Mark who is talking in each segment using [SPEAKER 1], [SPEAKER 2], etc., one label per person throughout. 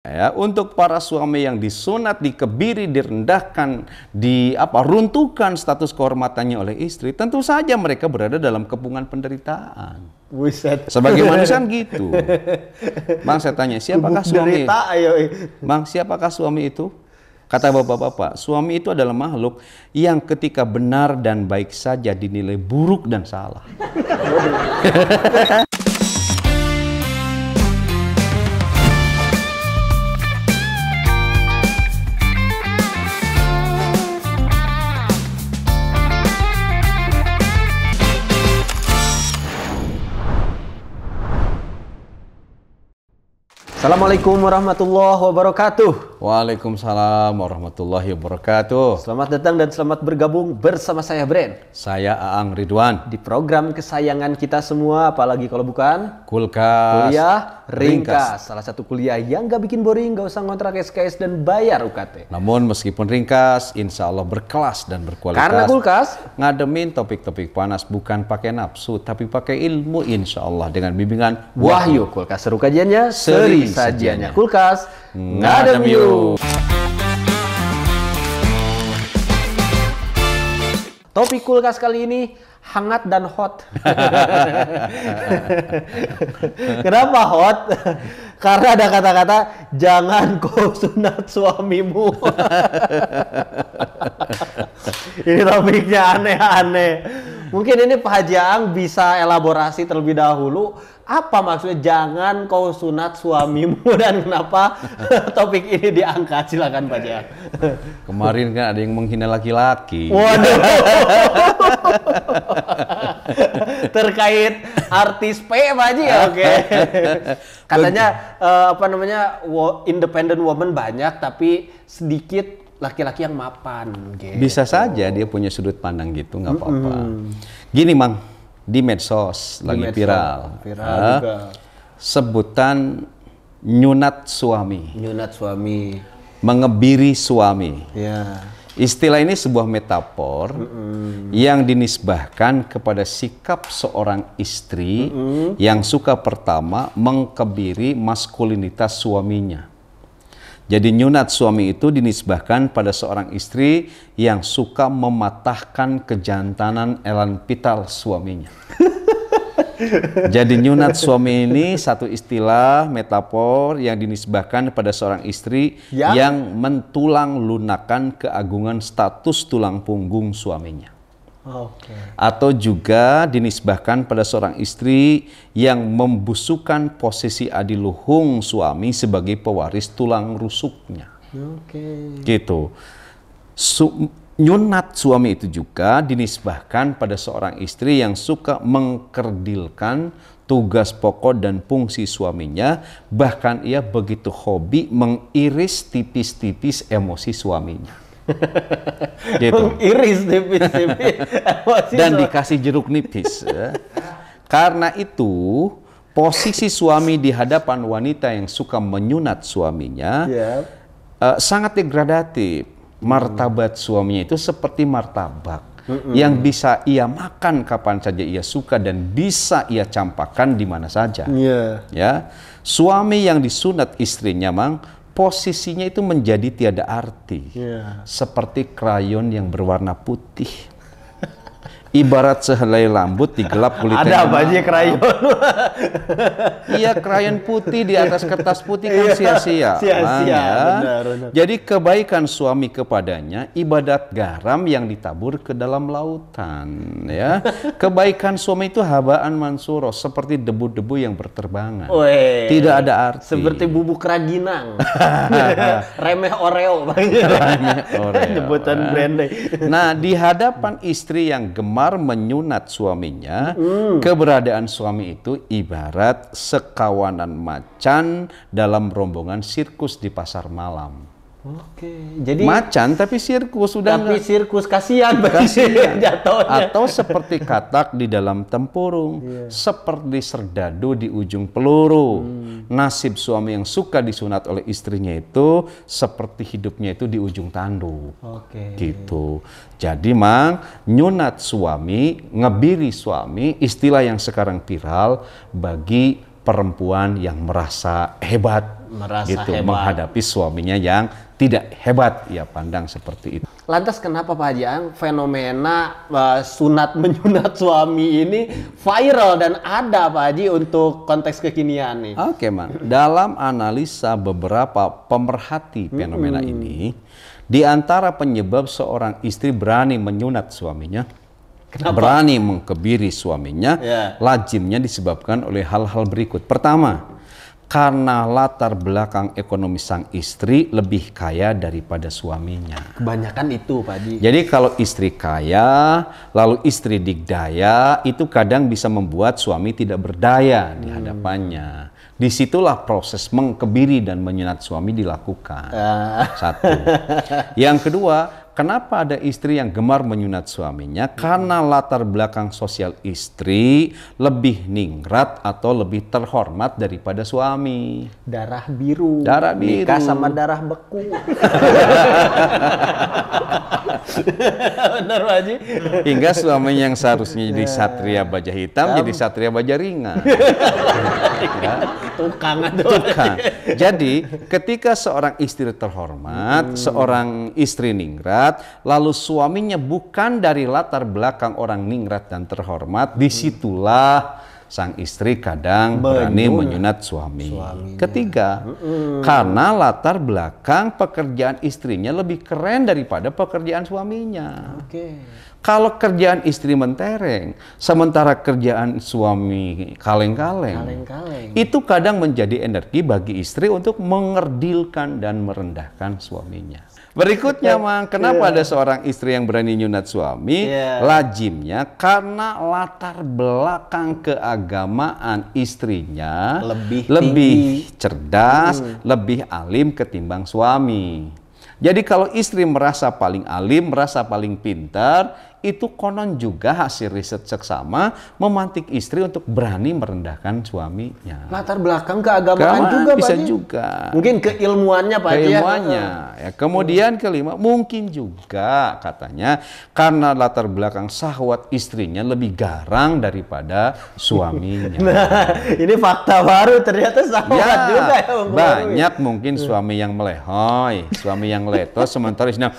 [SPEAKER 1] Ya, untuk para suami yang disunat, dikebiri, direndahkan, runtuhkan status kehormatannya oleh istri, tentu saja mereka berada dalam kepungan penderitaan.
[SPEAKER 2] Buset.
[SPEAKER 1] Sebagai manusia gitu. Bang, saya tanya, siapakah suami? Bang, siapakah suami itu? Kata bapak-bapak, suami itu adalah makhluk yang ketika benar dan baik saja dinilai buruk dan salah.
[SPEAKER 2] Assalamualaikum warahmatullahi wabarakatuh.
[SPEAKER 1] Waalaikumsalam warahmatullahi wabarakatuh.
[SPEAKER 2] Selamat datang dan selamat bergabung bersama saya Bren.
[SPEAKER 1] Saya Aang Ridwan.
[SPEAKER 2] Di program kesayangan kita semua, apalagi kalau bukan
[SPEAKER 1] Kulkas
[SPEAKER 2] Kuliah Ringkas. Salah satu kuliah yang gak bikin boring, gak usah ngontrak SKS dan bayar UKT.
[SPEAKER 1] Namun meskipun ringkas, insya Allah berkelas dan berkualitas.
[SPEAKER 2] Karena Kulkas
[SPEAKER 1] ngademin topik-topik panas bukan pakai nafsu, tapi pakai ilmu insya Allah dengan bimbingan
[SPEAKER 2] Wahyu. Kulkas seru kajiannya, seri sajiannya. Kulkas ngadem yuk. Topik Kulkas kali ini hangat dan hot. Kenapa hot? Karena ada kata-kata jangan kau sunat suamimu. Ini topiknya aneh-aneh. Mungkin ini Pak Haji Aang bisa elaborasi terlebih dahulu. Apa maksudnya jangan kau sunat suamimu dan kenapa topik ini diangkat? Silakan Pak Haji Aang.
[SPEAKER 1] Kemarin kan ada yang menghina laki-laki.
[SPEAKER 2] Waduh. Terkait artis P Pak Haji ya, oke. Katanya independent woman banyak tapi sedikit laki-laki yang mapan. Gitu.
[SPEAKER 1] Bisa saja dia punya sudut pandang gitu, nggak apa-apa. Gini Mang, di medsos lagi viral.
[SPEAKER 2] Juga.
[SPEAKER 1] Sebutan nyunat suami.
[SPEAKER 2] Nyunat suami.
[SPEAKER 1] Mengebiri suami.
[SPEAKER 2] Ya.
[SPEAKER 1] Istilah ini sebuah metafor yang dinisbahkan kepada sikap seorang istri yang suka pertama mengkebiri maskulinitas suaminya. Jadi nyunat suami itu dinisbahkan pada seorang istri yang suka mematahkan kejantanan elan vital suaminya. Jadi nyunat suami ini satu istilah metafor yang dinisbahkan pada seorang istri yang mentulang lunakan keagungan status tulang punggung suaminya. Atau juga dinisbahkan pada seorang istri yang membusukan posisi adiluhung suami sebagai pewaris tulang rusuknya. Gitu. Nyunat suami itu juga dinisbahkan pada seorang istri yang suka mengkerdilkan tugas pokok dan fungsi suaminya, bahkan ia begitu hobi mengiris tipis-tipis emosi suaminya. Gitu.
[SPEAKER 2] Mengiris tipis-tipis emosi
[SPEAKER 1] dan dikasih jeruk nipis. Ya. Karena itu posisi suami di hadapan wanita yang suka menyunat suaminya sangat degradatif. Martabat suaminya itu seperti martabak yang bisa ia makan kapan saja ia suka dan bisa ia campakkan di mana saja. Ya, suami yang disunat istrinya, Mang, posisinya itu menjadi tiada arti, seperti krayon yang berwarna putih. Ibarat sehelai rambut digelap kulitnya.
[SPEAKER 2] Ada apa aja krayon?
[SPEAKER 1] Iya, krayon putih di atas kertas putih kan sia-sia.
[SPEAKER 2] Sia-sia, benar.
[SPEAKER 1] Jadi kebaikan suami kepadanya ibadat garam yang ditabur ke dalam lautan. Ya, kebaikan suami itu habaan mansuro, seperti debu-debu yang berterbangan. Tidak ada arti.
[SPEAKER 2] Seperti bubuk raginang. Remeh Oreo.
[SPEAKER 1] Remeh Oreo.
[SPEAKER 2] Nyebutan brand.
[SPEAKER 1] Nah, di hadapan istri yang gemar menyunat suaminya, keberadaan suami itu ibarat sekawanan macan dalam rombongan sirkus di pasar malam.
[SPEAKER 2] Jadi
[SPEAKER 1] macan tapi sirkus sudah.
[SPEAKER 2] Tapi sirkus kasihan jatuhnya.
[SPEAKER 1] Atau seperti katak di dalam tempurung, seperti serdadu di ujung peluru. Nasib suami yang suka disunat oleh istrinya itu seperti hidupnya itu di ujung tanduk. Gitu. Jadi Mang, nyunat suami, ngebiri suami, istilah yang sekarang viral bagi perempuan yang merasa hebat, menghadapi suaminya yang tidak hebat, ia pandang seperti itu.
[SPEAKER 2] Lantas kenapa Pak Haji Ang fenomena sunat menyunat suami ini viral dan ada Pak Haji untuk konteks kekinian nih?
[SPEAKER 1] Oke, Mang. Dalam analisa beberapa pemerhati fenomena ini, di antara penyebab seorang istri berani menyunat suaminya, berani mengkebiri suaminya, lazimnya disebabkan oleh hal-hal berikut. Pertama, karena latar belakang ekonomi sang istri lebih kaya daripada suaminya.
[SPEAKER 2] Kebanyakan itu, Pak Haji.
[SPEAKER 1] Jadi kalau istri kaya, lalu istri digdaya, itu kadang bisa membuat suami tidak berdaya di hadapannya. Disitulah proses mengkebiri dan menyunat suami dilakukan. Satu. Yang kedua, kenapa ada istri yang gemar menyunat suaminya? Karena latar belakang sosial istri lebih ningrat atau lebih terhormat daripada suami.
[SPEAKER 2] Darah biru.
[SPEAKER 1] Darah biru.
[SPEAKER 2] Nikah sama darah beku. Benar Pak Haji.
[SPEAKER 1] Hingga suaminya yang seharusnya jadi satria baja hitam jadi satria baja ringan.
[SPEAKER 2] Tukang.
[SPEAKER 1] Jadi ketika seorang istri terhormat, seorang istri ningrat, lalu suaminya bukan dari latar belakang orang ningrat dan terhormat, disitulah sang istri kadang berani menyunat suaminya. Ketiga, karena latar belakang pekerjaan istrinya lebih keren daripada pekerjaan suaminya. Kalau kerjaan istri mentereng, sementara kerjaan suami kaleng-kaleng, itu kadang menjadi energi bagi istri untuk mengerdilkan dan merendahkan suaminya. Berikutnya, Mang, kenapa ada seorang istri yang berani nyunat suami? Lazimnya karena latar belakang keagamaan istrinya lebih cerdas, lebih alim ketimbang suami. Jadi kalau istri merasa paling alim, merasa paling pintar, itu konon juga hasil riset seksama memantik istri untuk berani merendahkan suaminya.
[SPEAKER 2] Latar belakang keagamaan juga
[SPEAKER 1] bisa
[SPEAKER 2] Pak
[SPEAKER 1] juga.
[SPEAKER 2] Mungkin keilmuannya Pak Haji.
[SPEAKER 1] Keilmuannya. Ya, kemudian kelima, mungkin juga katanya karena latar belakang syahwat istrinya lebih garang daripada suaminya.
[SPEAKER 2] Nah, ini fakta baru ternyata syahwat juga ya.
[SPEAKER 1] Banyak mungkin suami yang melehoy, suami yang letos, sementara istrinya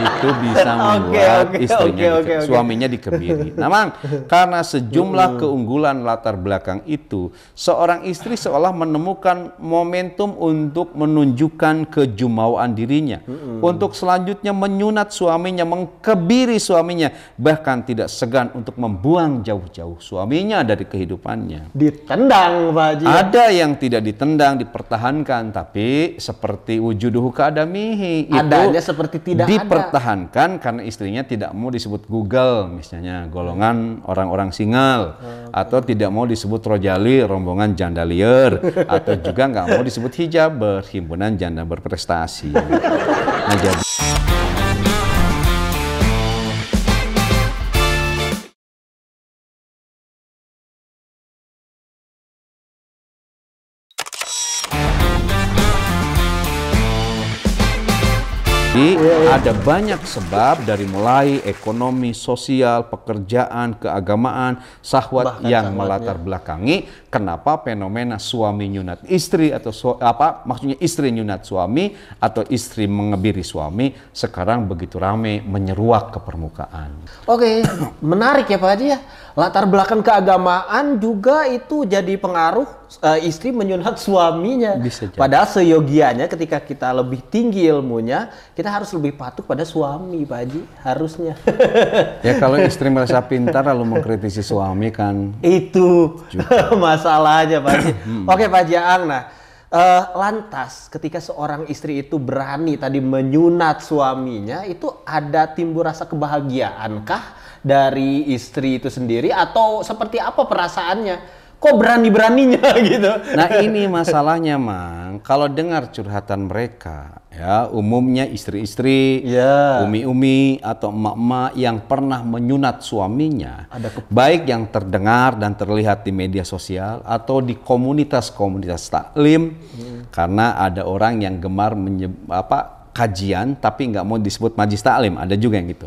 [SPEAKER 1] itu bisa membuat istrinya suaminya dikebiri. Nah, Mang, karena sejumlah keunggulan latar belakang itu, seorang istri seolah menemukan momentum untuk menunjukkan kejumawaan dirinya, untuk selanjutnya menyunat suaminya, mengkebiri suaminya, bahkan tidak segan untuk membuang jauh-jauh suaminya dari kehidupannya.
[SPEAKER 2] Ditendang, Pak Haji.
[SPEAKER 1] Ada yang tidak ditendang, dipertahankan, tapi seperti wujuduhu ka'adamihi,
[SPEAKER 2] adanya seperti tidak
[SPEAKER 1] dipertahankan karena istrinya tidak mau disebut Google, misalnya golongan orang-orang single, atau tidak mau disebut Rojali, rombongan janda liar, atau juga nggak mau disebut hijab, himpunan janda berprestasi. Nah, jadi ada banyak sebab dari mulai ekonomi, sosial, pekerjaan, keagamaan, syahwat yang melatar belakangi kenapa fenomena suami nyunat istri atau maksudnya istri nyunat suami atau istri mengebiri suami sekarang begitu ramai menyeruak ke permukaan.
[SPEAKER 2] Oke, menarik ya Pak Haji ya. Latar belakang keagamaan juga itu jadi pengaruh istri menyunat suaminya. Padahal seyogianya ketika kita lebih tinggi ilmunya, kita harus lebih patuh pada suami, Pak Haji, harusnya.
[SPEAKER 1] Ya kalau istri merasa pintar lalu mengkritisi suami kan
[SPEAKER 2] itu masalahnya, Pak Haji. Oke, Pak Haji Ang, nah lantas ketika seorang istri itu berani tadi menyunat suaminya, itu ada timbul rasa kebahagiaankah dari istri itu sendiri atau seperti apa perasaannya? Kok berani-beraninya gitu?
[SPEAKER 1] Nah ini masalahnya, Mang. Kalau dengar curhatan mereka, ya umumnya istri-istri, umi-umi atau emak-emak yang pernah menyunat suaminya, baik yang terdengar dan terlihat di media sosial atau di komunitas-komunitas taklim, karena ada orang yang gemar kajian tapi nggak mau disebut majlis taklim, ada juga yang gitu.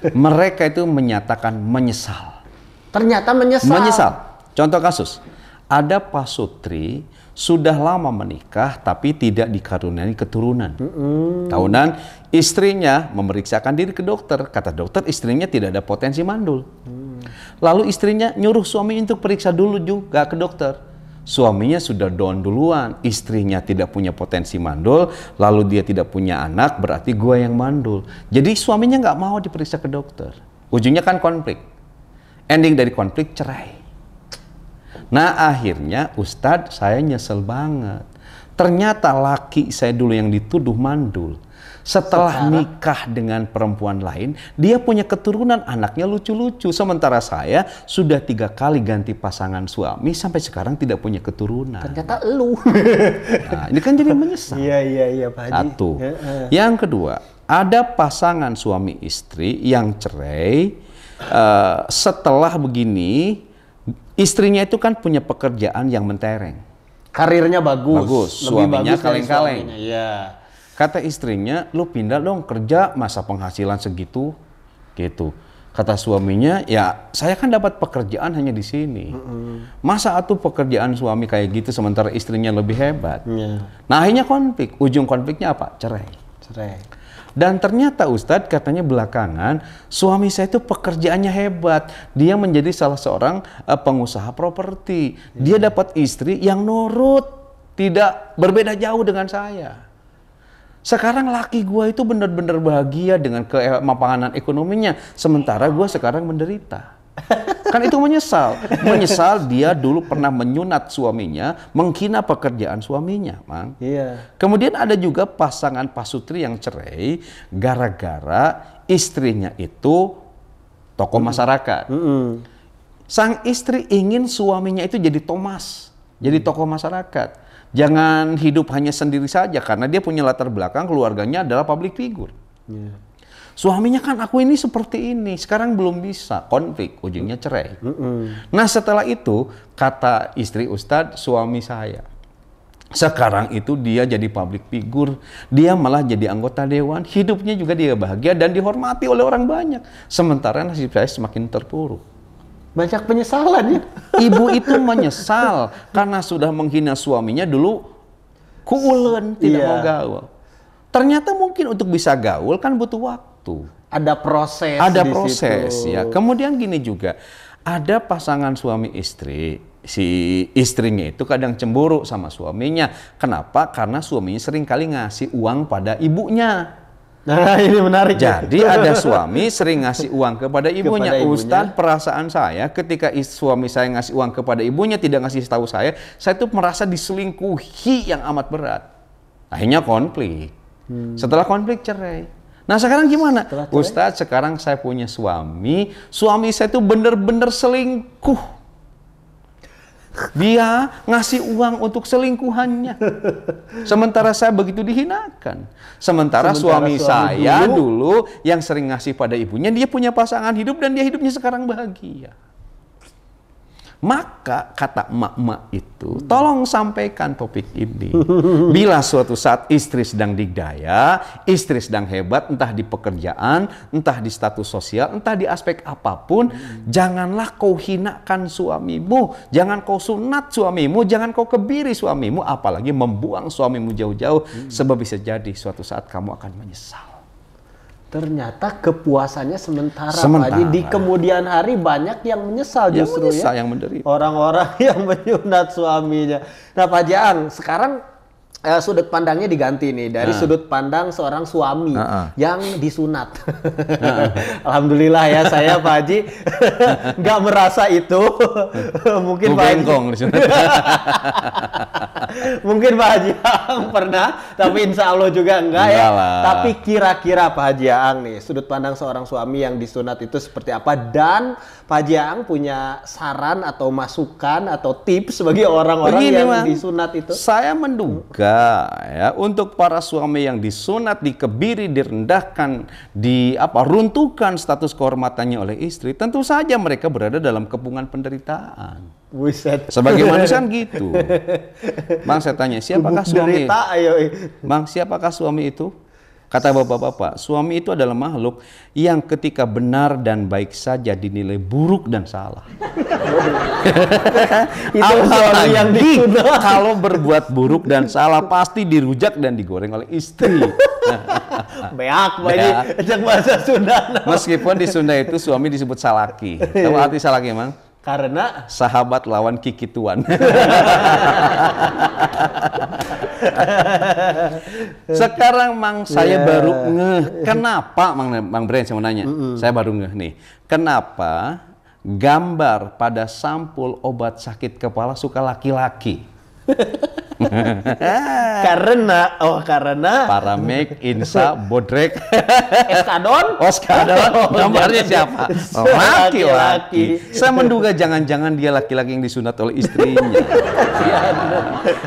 [SPEAKER 1] Mereka itu menyatakan menyesal.
[SPEAKER 2] Ternyata menyesal.
[SPEAKER 1] Contoh kasus, ada pasutri sudah lama menikah tapi tidak dikaruniai keturunan. Tahunan istrinya memeriksakan diri ke dokter, kata dokter istrinya tidak ada potensi mandul. Lalu istrinya nyuruh suami untuk periksa dulu juga ke dokter. Suaminya sudah down duluan, istrinya tidak punya potensi mandul, lalu dia tidak punya anak, berarti gua yang mandul. Jadi suaminya nggak mau diperiksa ke dokter. Ujungnya kan konflik. Ending dari konflik cerai. Nah akhirnya Ustadz saya nyesel banget. Ternyata laki saya dulu yang dituduh mandul. Setelah nikah dengan perempuan lain, dia punya keturunan, anaknya lucu-lucu. Sementara saya sudah 3 kali ganti pasangan suami, sampai sekarang tidak punya keturunan.
[SPEAKER 2] Ternyata elu.
[SPEAKER 1] Nah, ini kan jadi menyesal.
[SPEAKER 2] Iya Pak Haji.
[SPEAKER 1] Satu. Yang kedua, ada pasangan suami istri yang cerai. Setelah begini, istrinya itu kan punya pekerjaan yang mentereng.
[SPEAKER 2] Karirnya bagus.
[SPEAKER 1] Suaminya kaleng-kaleng.
[SPEAKER 2] Iya.
[SPEAKER 1] Kata istrinya, lu pindah dong kerja, masa penghasilan segitu, gitu. Kata suaminya, ya saya kan dapat pekerjaan hanya di sini. Masa atuh pekerjaan suami kayak gitu sementara istrinya lebih hebat. Nah akhirnya konflik. Ujung konfliknya apa? Cerai. Dan ternyata Ustadz katanya belakangan suami saya itu pekerjaannya hebat. Dia menjadi salah seorang pengusaha properti. Dia dapat istri yang nurut, tidak berbeda jauh dengan saya. Sekarang laki gue itu benar-benar bahagia dengan kemapanan ekonominya. Sementara gue sekarang menderita. Kan itu menyesal. Menyesal dia dulu pernah menyunat suaminya, menghina pekerjaan suaminya, Mang.
[SPEAKER 2] Iya.
[SPEAKER 1] Kemudian ada juga pasangan pasutri yang cerai gara-gara istrinya itu tokoh masyarakat. Sang istri ingin suaminya itu jadi Thomas, jadi tokoh masyarakat. Jangan hidup hanya sendiri saja karena dia punya latar belakang keluarganya adalah public figure. Suaminya kan aku ini seperti ini, sekarang belum bisa, konflik, ujungnya cerai. Nah setelah itu kata istri Ustadz, suami saya sekarang itu dia jadi public figure, dia malah jadi anggota dewan, hidupnya juga dia bahagia dan dihormati oleh orang banyak. Sementara nasib saya semakin terpuruk.
[SPEAKER 2] Banyak penyesalan ya.
[SPEAKER 1] Ibu itu menyesal karena sudah menghina suaminya dulu, kuulen, tidak mau gaul. Ternyata mungkin untuk bisa gaul kan butuh waktu.
[SPEAKER 2] Ada proses.
[SPEAKER 1] Ada proses ya. Kemudian gini juga, ada pasangan suami istri, si istrinya itu kadang cemburu sama suaminya. Kenapa? Karena suaminya sering kali ngasih uang pada ibunya.
[SPEAKER 2] Nah ini menarik.
[SPEAKER 1] Jadi ada suami sering ngasih uang kepada ibunya. Ustadz, perasaan saya ketika suami saya ngasih uang kepada ibunya tidak ngasih tahu saya tuh merasa diselingkuhi yang amat berat. Akhirnya konflik. Setelah konflik cerai. Nah sekarang gimana? Ustadz, sekarang saya punya suami saya tuh bener-bener selingkuh. Dia ngasih uang untuk selingkuhannya. Sementara saya begitu dihinakan. Sementara suami saya dulu yang sering ngasih pada ibunya, dia punya pasangan hidup dan dia hidupnya sekarang bahagia. Maka kata emak-emak itu, tolong sampaikan topik ini. Bila suatu saat istri sedang digdaya, istri sedang hebat, entah di pekerjaan, entah di status sosial, entah di aspek apapun, janganlah kau hinakan suamimu, jangan kau sunat suamimu, jangan kau kebiri suamimu, apalagi membuang suamimu jauh-jauh, sebab bisa jadi suatu saat kamu akan menyesal.
[SPEAKER 2] Ternyata kepuasannya sementara. Pak Haji. Di kemudian hari banyak yang menyesal justru
[SPEAKER 1] yang menderita.
[SPEAKER 2] Orang-orang yang menyunat suaminya. Nah Pak Jaang, sekarang sudut pandangnya diganti nih dari sudut pandang seorang suami yang disunat. Alhamdulillah ya saya Pak Haji nggak merasa itu. Mungkin Pak Haji mungkin Pak Haji Ang pernah, tapi insya Allah juga enggak ya. Tapi kira-kira Pak Haji Ang nih sudut pandang seorang suami yang disunat itu seperti apa, dan Pak Haji Ang punya saran atau masukan atau tips bagi orang-orang yang disunat itu?
[SPEAKER 1] Saya menduga ya, untuk para suami yang disunat, dikebiri, direndahkan, runtuhkan status kehormatannya oleh istri, tentu saja mereka berada dalam kepungan penderitaan.
[SPEAKER 2] Buset.
[SPEAKER 1] Sebagai manusia kan gitu. Bang, saya tanya, siapakah suami? Bang, siapakah suami itu? Kata bapak-bapak, suami itu adalah makhluk yang ketika benar dan baik saja dinilai buruk dan salah.
[SPEAKER 2] Itu suami yang disunat.
[SPEAKER 1] Kalau berbuat buruk dan salah pasti dirujak dan digoreng oleh istri.
[SPEAKER 2] Beak, ini cek bahasa Sunda.
[SPEAKER 1] Meskipun di Sunda itu suami disebut salaki. Tahu arti salaki, Mang?
[SPEAKER 2] Karena
[SPEAKER 1] sahabat lawan kikituan. Sekarang Mang saya baru ngeh. Kenapa Mang Bren saya mau nanya. Saya baru ngeh nih. Kenapa gambar pada sampul obat sakit kepala suka laki-laki?
[SPEAKER 2] karena
[SPEAKER 1] Paramek, Insa, Bodrek,
[SPEAKER 2] Eskadon,
[SPEAKER 1] gambarnya siapa? Laki-laki. Saya menduga jangan-jangan dia laki-laki yang disunat oleh istrinya.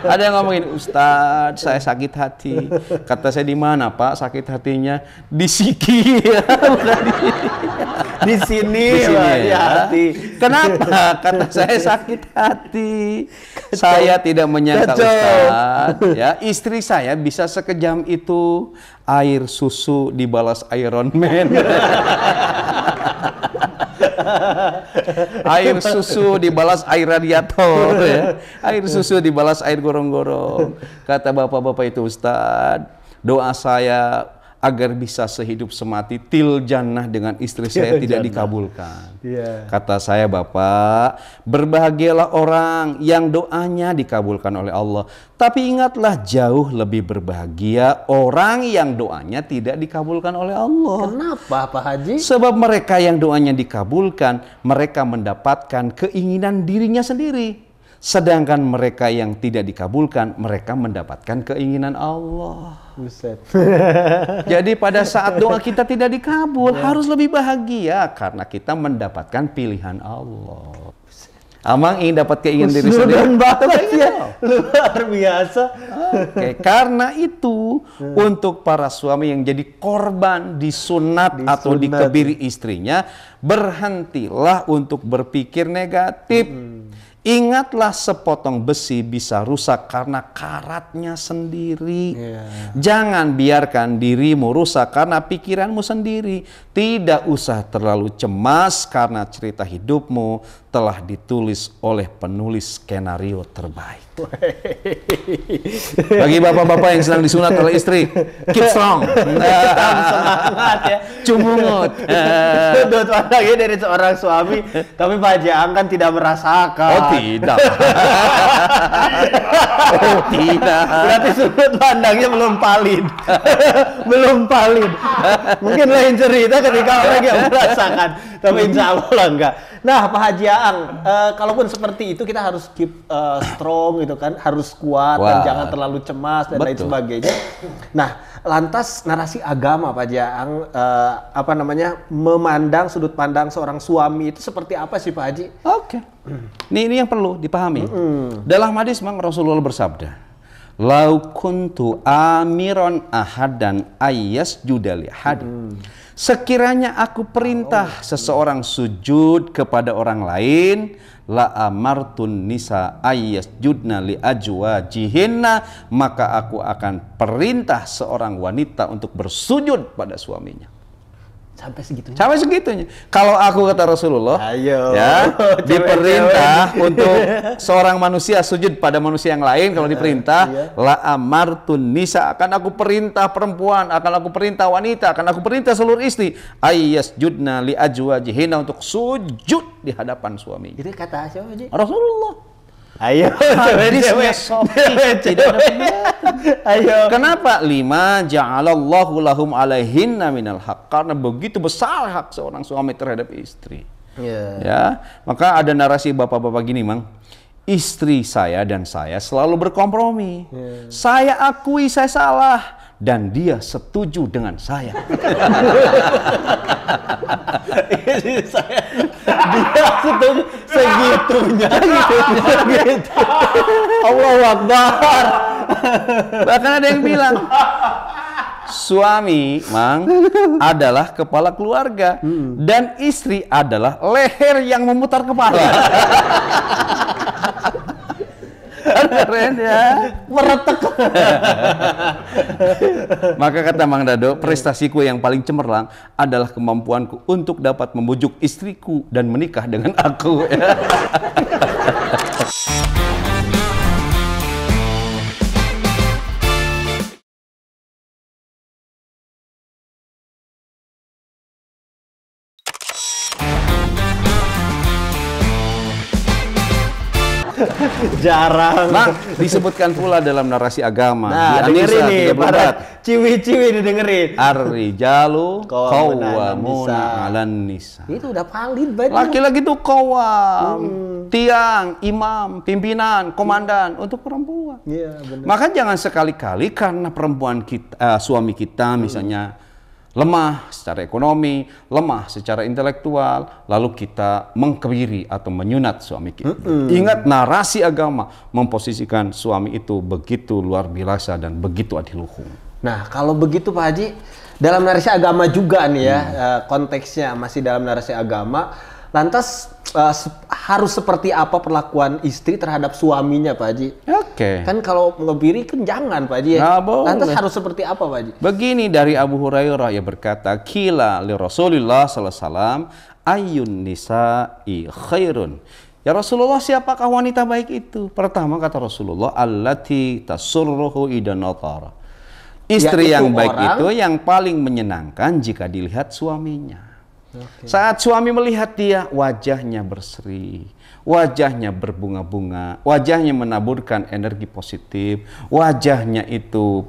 [SPEAKER 1] Ada yang ngomongin, Ustadz, saya sakit hati. Kata saya, di mana Pak sakit hatinya? Di sikil.
[SPEAKER 2] Di sini
[SPEAKER 1] ya. Hati. Kenapa? Kata saya sakit hati. Saya tidak menyangka Ustaz, ya istri saya bisa sekejam itu. Air susu dibalas Iron Man. Air susu dibalas air radiator, ya. Air susu dibalas air gorong-gorong. Kata bapak-bapak itu, Ustaz, doa saya agar bisa sehidup semati til jannah dengan istri saya tidak dikabulkan. Kata saya, Bapak, berbahagialah orang yang doanya dikabulkan oleh Allah. Tapi ingatlah, jauh lebih berbahagia orang yang doanya tidak dikabulkan oleh Allah.
[SPEAKER 2] Kenapa Pak Haji?
[SPEAKER 1] Sebab mereka yang doanya dikabulkan, mereka mendapatkan keinginan dirinya sendiri. Sedangkan mereka yang tidak dikabulkan, mereka mendapatkan keinginan Allah.
[SPEAKER 2] Buset.
[SPEAKER 1] Jadi pada saat doa kita tidak dikabul, harus lebih bahagia karena kita mendapatkan pilihan Allah. Amang ingin dapat keinginan diri sendiri.
[SPEAKER 2] Ya. Luar biasa.
[SPEAKER 1] Oke, karena itu untuk para suami yang jadi korban disunat atau dikebiri istrinya, berhentilah untuk berpikir negatif. Ingatlah, sepotong besi bisa rusak karena karatnya sendiri. Jangan biarkan dirimu rusak karena pikiranmu sendiri. Tidak usah terlalu cemas karena cerita hidupmu telah ditulis oleh penulis skenario terbaik. Bagi bapak-bapak yang sedang disunat oleh istri, keep strong.
[SPEAKER 2] Semangat ya.
[SPEAKER 1] Cumungut.
[SPEAKER 2] Sudut pandangnya dari seorang suami, tapi Pak Jaang kan tidak merasakan.
[SPEAKER 1] Oh tidak. Oh tidak.
[SPEAKER 2] Berarti sudut pandangnya belum valid. Belum valid. Mungkin lain cerita ketika orang yang merasakan, tapi insya Allah enggak. Nah Pak Haji Aang, kalaupun seperti itu kita harus keep strong gitu kan, harus kuat dan jangan terlalu cemas dan lain sebagainya. Nah, lantas narasi agama Pak Haji Aang, memandang sudut pandang seorang suami itu seperti apa sih Pak Haji?
[SPEAKER 1] Oke. Ini yang perlu dipahami. Dalam hadis Mang Rasulullah bersabda, "Lau kuntu amiron ahadan ayyasjuda li ahadin." Sekiranya aku perintah seseorang sujud kepada orang lain, la amartun nisa ayyasjudna li ajwajihinna, maka aku akan perintah seorang wanita untuk bersujud pada suaminya.
[SPEAKER 2] Sampai segitunya.
[SPEAKER 1] Sampai segitunya. Kalau aku kata Rasulullah,
[SPEAKER 2] ayo,
[SPEAKER 1] ya, diperintah untuk seorang manusia sujud pada manusia yang lain, kalau diperintah, la amartun nisa, akan aku perintah perempuan, akan aku perintah wanita, akan aku perintah seluruh istri, ayyasjudna li ajwajihinna, untuk sujud di hadapan suami.
[SPEAKER 2] Itu kata siapa Haji?
[SPEAKER 1] Rasulullah.
[SPEAKER 2] Ayo,
[SPEAKER 1] hadisnya sahih, tidak ada pembelaan.
[SPEAKER 2] Ayo.
[SPEAKER 1] Kenapa? Lima ja'alallahu lahum alaihinna minal haq, karena begitu besar hak seorang suami terhadap istri. Ya, maka ada narasi bapak-bapak gini, Mang. Istri saya dan saya selalu berkompromi. Saya akui saya salah dan dia setuju dengan saya.
[SPEAKER 2] Dia setuju segitunya. Allahu Akbar.
[SPEAKER 1] Bahkan ada yang bilang, suami, Mang, adalah kepala keluarga dan istri adalah leher yang memutar kepala. Keren ya.
[SPEAKER 2] Meretek.
[SPEAKER 1] Maka kata Mang Dado, prestasiku yang paling cemerlang adalah kemampuanku untuk dapat membujuk istriku dan menikah dengan aku.
[SPEAKER 2] Jarang.
[SPEAKER 1] Nah, disebutkan pula dalam narasi agama.
[SPEAKER 2] Nah, dengerin nih, para ciwi-ciwi didengerin.
[SPEAKER 1] Ar-rijalu qawwamuna 'alan nisa.
[SPEAKER 2] Itu udah valid banget.
[SPEAKER 1] Laki-laki itu qawwam, tiang, imam, pimpinan, komandan untuk perempuan.
[SPEAKER 2] Iya, benar.
[SPEAKER 1] Maka jangan sekali-kali karena perempuan kita, suami kita misalnya lemah secara ekonomi, lemah secara intelektual, lalu kita mengkebiri atau menyunat suami kita. Ingat, narasi agama memposisikan suami itu begitu luar biasa dan begitu adiluhung.
[SPEAKER 2] Nah, kalau begitu Pak Haji, dalam narasi agama juga nih ya, konteksnya masih dalam narasi agama, lantas harus seperti apa perlakuan istri terhadap suaminya Pak Haji?
[SPEAKER 1] Oke.
[SPEAKER 2] Kan kalau ngebiri kan jangan Pak Haji ya. Lantas harus seperti apa Pak Haji?
[SPEAKER 1] Begini dari Abu Hurairah yang berkata, "Qila li Rasulillah sallallahu alaihi wasallam, ayyun nisa'i khairun." Ya Rasulullah, siapakah wanita baik itu? Pertama kata Rasulullah, allati tasurruhu idan natara. Istri yang baik itu yang paling menyenangkan jika dilihat suaminya. Saat suami melihat dia, wajahnya berseri, wajahnya berbunga-bunga, wajahnya menaburkan energi positif, wajahnya itu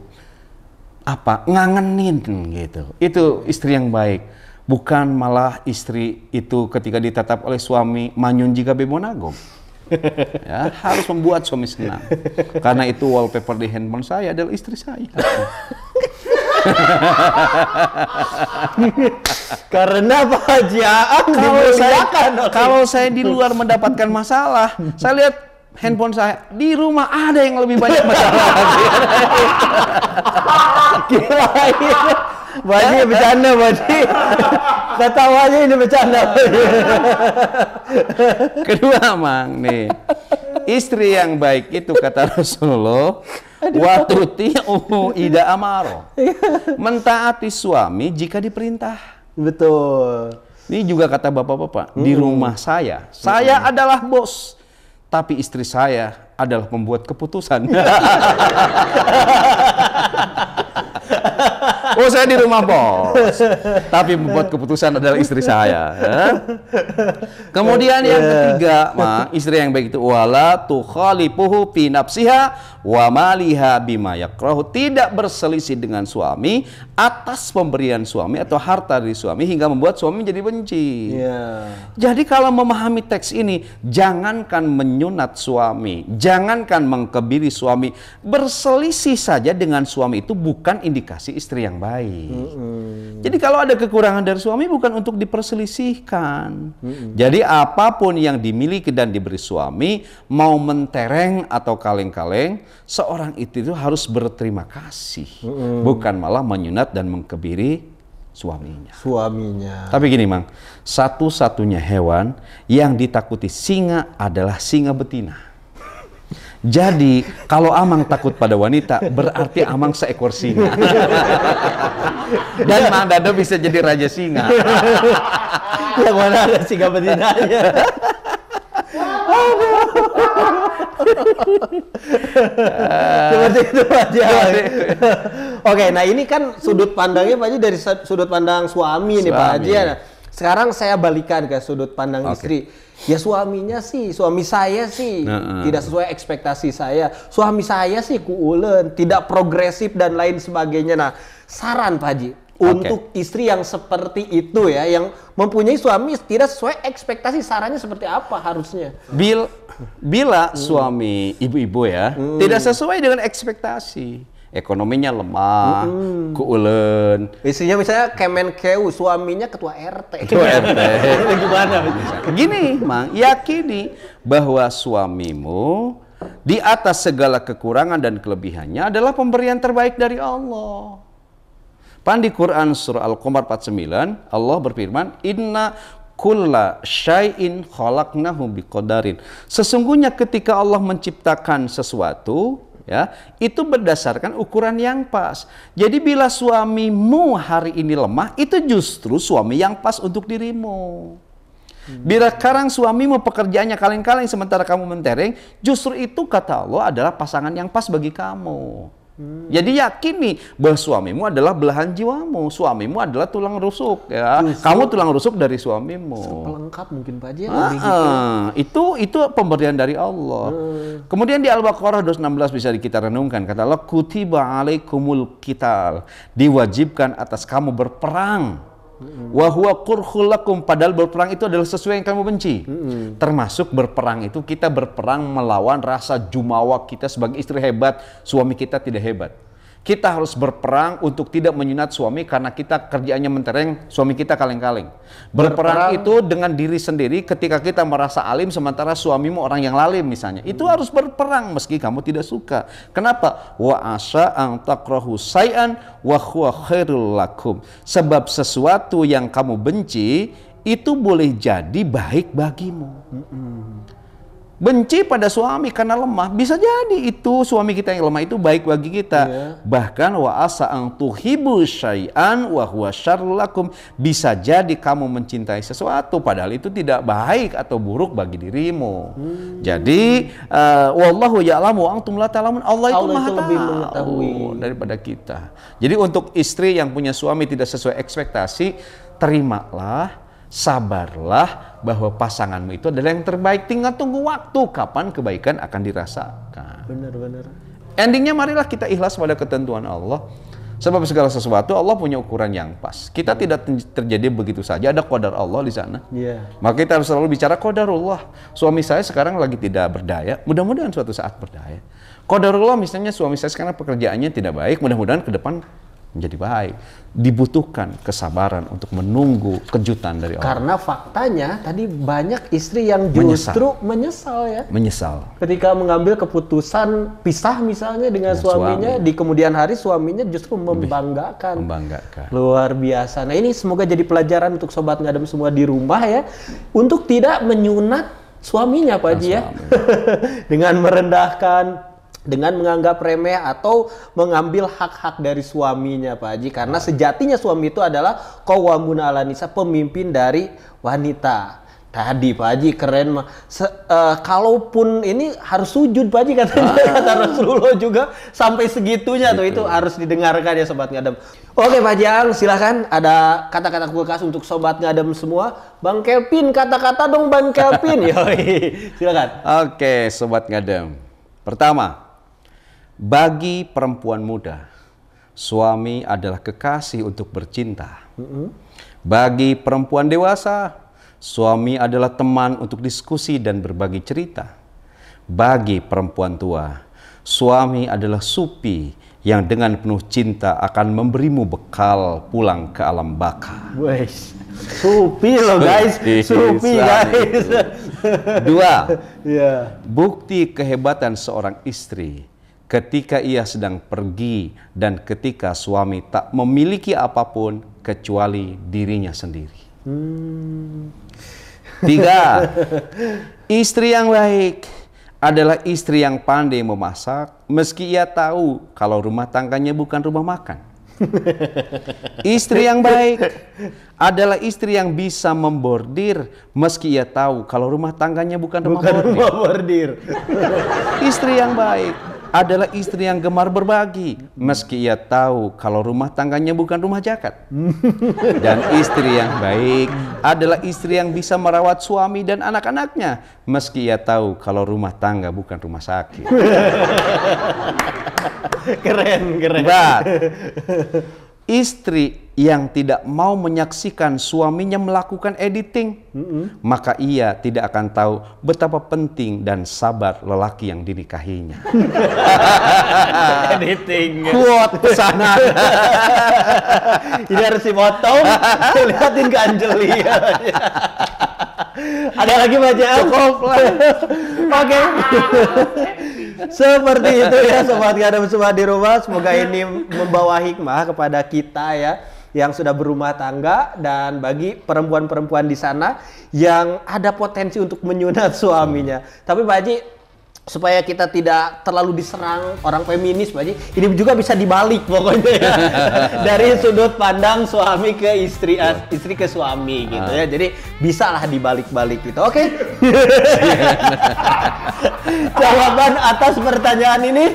[SPEAKER 1] ngangenin gitu. Itu istri yang baik. Bukan malah istri itu ketika ditatap oleh suami manyun jika bebonagong. Ya, harus membuat suami senang. Karena itu wallpaper di handphone saya adalah istri saya.
[SPEAKER 2] Karena Pak Haji Aang
[SPEAKER 1] kalau saya di luar mendapatkan masalah, saya lihat handphone saya di rumah ada yang lebih banyak masalah.
[SPEAKER 2] Kirain Baji bercanda Baji. Ketawanya ini bercanda.
[SPEAKER 1] Kedua Mang nih, istri yang baik itu kata Rasulullah, watu'ti'uhu ida amaro. Mentaati suami jika diperintah.
[SPEAKER 2] Betul.
[SPEAKER 1] Ini juga kata bapak-bapak, di rumah saya adalah bos, tapi istri saya adalah pembuat keputusan. Oh, saya di rumah bos, tapi membuat keputusan adalah istri saya. Kemudian yang ketiga, istri yang baik itu wala tukhalifuhu fi nafsiha wa maliha bima yakrahu, tidak berselisih dengan suami atas pemberian suami atau harta dari suami hingga membuat suami menjadi benci. Jadi kalau memahami teks ini, jangankan menyunat suami, jangankan mengkebiri suami, berselisih saja dengan suami itu bukan indikasi istri yang baik. Jadi kalau ada kekurangan dari suami bukan untuk diperselisihkan. Jadi apapun yang dimiliki dan diberi suami, mau mentereng atau kaleng-kaleng, seorang itu harus berterima kasih, bukan malah menyunat dan mengkebiri suaminya. Tapi gini Mang, satu-satunya hewan yang ditakuti singa adalah singa betina. Jadi kalau Amang takut pada wanita, berarti Amang seekor singa. Dan Mang Dado bisa jadi raja singa.
[SPEAKER 2] Yang mana ada singa betinanya? Seperti itu aja. Oke, nah ini kan sudut pandangnya Pak Haji dari sudut pandang suami nih Pak Haji. Sekarang saya balikan ke sudut pandang istri. Ya suaminya sih, suami saya sih tidak sesuai ekspektasi saya. Suami saya sih kuulen, tidak progresif dan lain sebagainya. Nah, saran Pak Haji untuk istri yang seperti itu ya, yang mempunyai suami tidak sesuai ekspektasi, sarannya seperti apa harusnya?
[SPEAKER 1] Bila suami ibu-ibu ya tidak sesuai dengan ekspektasi, ekonominya lemah, kuulen.
[SPEAKER 2] Istrinya misalnya Kemenkeu, suaminya ketua RT.
[SPEAKER 1] Ketua RT.
[SPEAKER 2] Gimana?
[SPEAKER 1] Gini, Mang, yakini bahwa suamimu di atas segala kekurangan dan kelebihannya adalah pemberian terbaik dari Allah. Pan di Quran surah Al-Qamar 49, Allah berfirman, "Inna kulla syai'in khalaqnahu biqadarin. Sesungguhnya ketika Allah menciptakan sesuatu, ya, itu berdasarkan ukuran yang pas. Jadi bila suamimu hari ini lemah, itu justru suami yang pas untuk dirimu. Bila sekarang suamimu pekerjaannya kaleng-kaleng sementara kamu mentereng, justru itu kata Allah adalah pasangan yang pas bagi kamu. Jadi yakini bahwa suamimu adalah belahan jiwamu, suamimu adalah tulang rusuk, ya. Kamu tulang rusuk dari suamimu.
[SPEAKER 2] Pelengkap mungkin Pak Haji.
[SPEAKER 1] Itu pemberian dari Allah. Kemudian di Al-Baqarah 216 bisa kita renungkan, kata Allah, kutiba alaikumul qital, diwajibkan atas kamu berperang. Wa huwa kurhul lakum, padahal berperang itu adalah sesuai yang kamu benci. Termasuk berperang itu kita berperang melawan rasa jumawa kita sebagai istri hebat, suami kita tidak hebat. Kita harus berperang untuk tidak menyunat suami karena kita kerjaannya mentereng, suami kita kaleng-kaleng. Berperang itu dengan diri sendiri ketika kita merasa alim sementara suamimu orang yang lalim misalnya. Itu harus berperang meski kamu tidak suka. Kenapa? Wa asa an takrahu syai'an wa huwa khairul lakum. Sebab sesuatu yang kamu benci itu boleh jadi baik bagimu. Benci pada suami karena lemah, bisa jadi itu suami kita yang lemah itu baik bagi kita. Bahkan wa asa an tuhibbu syai'an wa huwa syarrul lakum, bisa jadi kamu mencintai sesuatu padahal itu tidak baik atau buruk bagi dirimu. Jadi wallahu ya'lamu wa antum la ta'lamun, Allah itu maha
[SPEAKER 2] lebih
[SPEAKER 1] tahu
[SPEAKER 2] mengetahui
[SPEAKER 1] daripada kita. Jadi untuk istri yang punya suami tidak sesuai ekspektasi, terimalah, sabarlah bahwa pasanganmu itu adalah yang terbaik. Tinggal tunggu waktu kapan kebaikan akan dirasakan.
[SPEAKER 2] Benar-benar.
[SPEAKER 1] Endingnya marilah kita ikhlas pada ketentuan Allah. Sebab segala sesuatu Allah punya ukuran yang pas. Kita tidak terjadi begitu saja. Ada qadar Allah di sana. Maka kita harus selalu bicara qadarullah. Suami saya sekarang lagi tidak berdaya. Mudah-mudahan suatu saat berdaya. Qadarullah misalnya suami saya sekarang pekerjaannya tidak baik. Mudah-mudahan ke depan menjadi baik. Dibutuhkan kesabaran untuk menunggu kejutan dari Allah.
[SPEAKER 2] Karena faktanya tadi banyak istri yang justru menyesal ya.
[SPEAKER 1] Menyesal.
[SPEAKER 2] Ketika mengambil keputusan pisah misalnya dengan suaminya, di kemudian hari suaminya justru membanggakan. Luar biasa. Nah ini semoga jadi pelajaran untuk sobat ngadem semua di rumah ya. Untuk tidak menyunat suaminya Pak Haji ya. Dengan merendahkan, dengan menganggap remeh atau mengambil hak-hak dari suaminya Pak Haji, karena sejatinya suami itu adalah qawwamun 'alan nisa, pemimpin dari wanita. Tadi Pak Haji keren mah. Kalaupun ini harus sujud Pak Haji kata Rasulullah juga sampai segitunya tuh, itu harus didengarkan ya sobat ngadem. Oke Pak Haji, silahkan ada kata-kata kulkas untuk sobat ngadem semua. Bang Kelvin, kata-kata dong Bang Kelvin. Yoi, silakan.
[SPEAKER 1] Oke sobat ngadem. Pertama, bagi perempuan muda, suami adalah kekasih untuk bercinta. Bagi perempuan dewasa, suami adalah teman untuk diskusi dan berbagi cerita. Bagi perempuan tua, suami adalah supi yang dengan penuh cinta akan memberimu bekal pulang ke alam baka.
[SPEAKER 2] Wes, supi loh guys, supi guys.
[SPEAKER 1] Dua, bukti kehebatan seorang istri ketika ia sedang pergi dan ketika suami tak memiliki apapun kecuali dirinya sendiri. Tiga, istri yang baik adalah istri yang pandai memasak meski ia tahu kalau rumah tangganya bukan rumah makan. Istri yang baik adalah istri yang bisa membordir meski ia tahu kalau rumah tangganya bukan rumah bordir. Istri yang baik adalah istri yang gemar berbagi meski ia tahu kalau rumah tangganya bukan rumah zakat. Dan istri yang baik adalah istri yang bisa merawat suami dan anak-anaknya meski ia tahu kalau rumah tangga bukan rumah sakit.
[SPEAKER 2] Keren.
[SPEAKER 1] Istri yang tidak mau menyaksikan suaminya melakukan editing, maka ia tidak akan tahu betapa penting dan sabar lelaki yang dinikahinya.
[SPEAKER 2] Editing.
[SPEAKER 1] Quote pesanan.
[SPEAKER 2] Ini harus dipotong, lihatin ke Anjeli. Ada lagi baca?
[SPEAKER 1] Cukup lah.
[SPEAKER 2] Oke. Seperti itu ya sobat ngadem semua di rumah. Semoga ini membawa hikmah kepada kita ya, yang sudah berumah tangga dan bagi perempuan-perempuan di sana yang ada potensi untuk menyunat suaminya. Tapi Pak Haji, supaya kita tidak terlalu diserang orang feminis, Pak Haji, ini juga bisa dibalik pokoknya ya. Dari sudut pandang suami ke istri, istri ke suami gitu ya. Jadi bisa lah dibalik-balik gitu. Oke. Jawaban atas pertanyaan ini,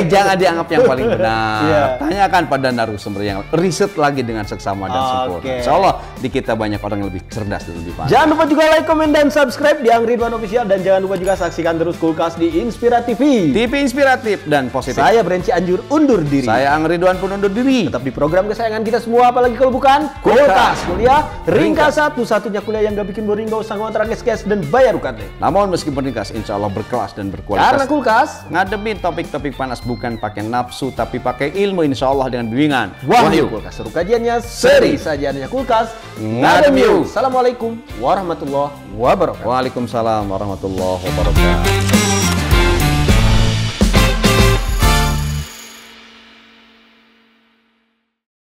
[SPEAKER 1] jangan dianggap yang paling benar. Tanyakan pada narasumber yang riset lagi dengan seksama dan sempurna. Insya Allah di kita banyak orang yang lebih cerdas dan lebih pandai.
[SPEAKER 2] Jangan lupa juga like, komen, dan subscribe di Ang Ridwan Official, dan jangan lupa juga saksikan terus Kulkas di Inspira TV.
[SPEAKER 1] TV inspiratif dan positif.
[SPEAKER 2] Saya Brenci Anjur undur diri.
[SPEAKER 1] Saya Ang Ridwan pun undur diri.
[SPEAKER 2] Tetap di program kesayangan kita semua, apalagi kalau bukan Kulkas. Kuliah ringkas, satu-satunya kuliah yang gak bikin boring, gak usah ngontrak SKS dan bayar UKT.
[SPEAKER 1] Namun meskipun ringkas, insya Allah berkelas dan berkualitas.
[SPEAKER 2] Karena Kulkas
[SPEAKER 1] ngademin topik-topik panas bukan pakai nafsu tapi pakai ilmu, insya Allah dengan bimbingan
[SPEAKER 2] Wahyu. Kulkas seru kajiannya, seri sajiannya Kulkas.
[SPEAKER 1] Ngadem yuk.
[SPEAKER 2] Assalamualaikum warahmatullahi wabarakatuh.
[SPEAKER 1] Waalaikumsalam warahmatullahi wabarakatuh.